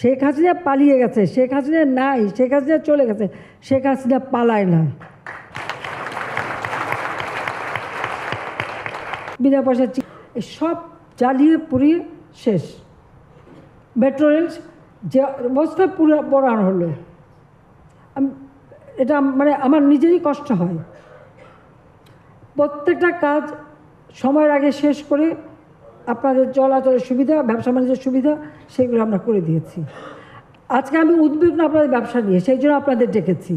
শেখ হাসিনা পালিয়ে গেছে, শেখ হাসিনা নাই, শেখ হাসিনা চলে গেছে, শেখ হাসিনা পালায় না। বিনা পয়সা সব জ্বালিয়ে পুড়িয়ে শেষ। মেট্রো রেল যে অবস্থায় পুরো পড়ানো হলো, এটা মানে আমার নিজেরই কষ্ট হয়। প্রত্যেকটা কাজ সময়ের আগে শেষ করে আপনাদের চলাচলের সুবিধা, ব্যবসা বাণিজ্যের সুবিধা, সেগুলো আমরা করে দিয়েছি। আজকে আমি উদ্বিগ্ন আপনাদের ব্যবসা নিয়ে, সেই জন্য আপনাদের ডেকেছি।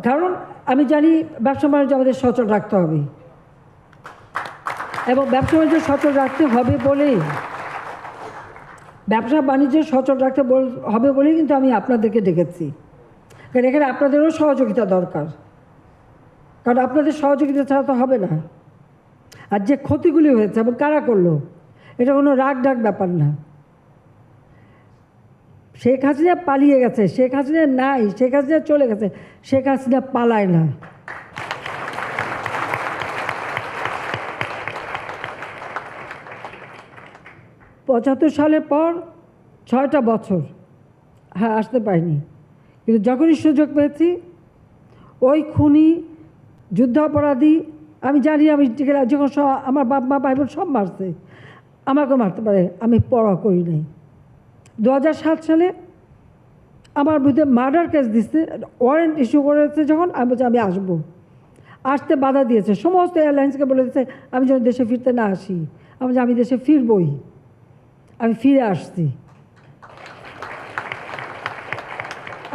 কারণ আমি জানি ব্যবসা বাণিজ্য আমাদের সচল রাখতে হবে, এবং ব্যবসা বাণিজ্য সচল রাখতে হবে বলেই কিন্তু আমি আপনাদেরকে ডেকেছি। কারণ এখানে আপনাদেরও সহযোগিতা দরকার, কারণ আপনাদের সহযোগিতা ছাড়া তো হবে না। আর যে ক্ষতিগুলি হয়েছে এবং কারা করলো, এটা কোনো রাগ ডাক ব্যাপার না। শেখ হাসিনা পালিয়ে গেছে, শেখ হাসিনা নাই, শেখ হাসিনা চলে গেছে, শেখ হাসিনা পালায় না। পঁচাত্তর সালের পর 6টা বছর হ্যাঁ আসতে পারিনি, কিন্তু যখনই সুযোগ পেয়েছি ওই খুনি, যুদ্ধাপরাধী, আমি জানি আমি যখন আমার বাপ মা ভাই বোন সব মারছে, আমাকে মারতে পারে, আমি পরোয়া করি নাই। 2007 সালে আমার বিরুদ্ধে মার্ডার কেস দিচ্ছে, ওয়ারেন্ট ইস্যু করেছে, যখন আমি বলছি আমি আসবো, আসতে বাধা দিয়েছে, সমস্ত এয়ারলাইন্সকে বলে দিচ্ছে আমি যেন দেশে ফিরতে না আসি। আমি দেশে ফিরবই, আমি ফিরে আসছি।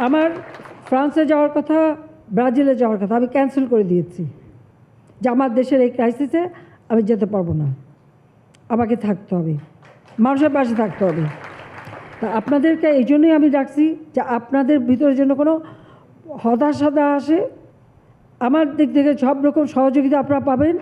আমার ফ্রান্সে যাওয়ার কথা, ব্রাজিলে যাওয়ার কথা আমি ক্যান্সেল করে দিয়েছি, যে আমার দেশের এই ক্রাইসিসে আমি যেতে পারবো না, আমাকে থাকতে হবে, মানুষের পাশে থাকতে হবে। তা আপনাদেরকে এই জন্যই আমি ডাকছি, যে আপনাদের ভিতরে যেন কোনো হতাশা আসে। আমার দিক থেকে সব রকম সহযোগিতা আপনারা পাবেন।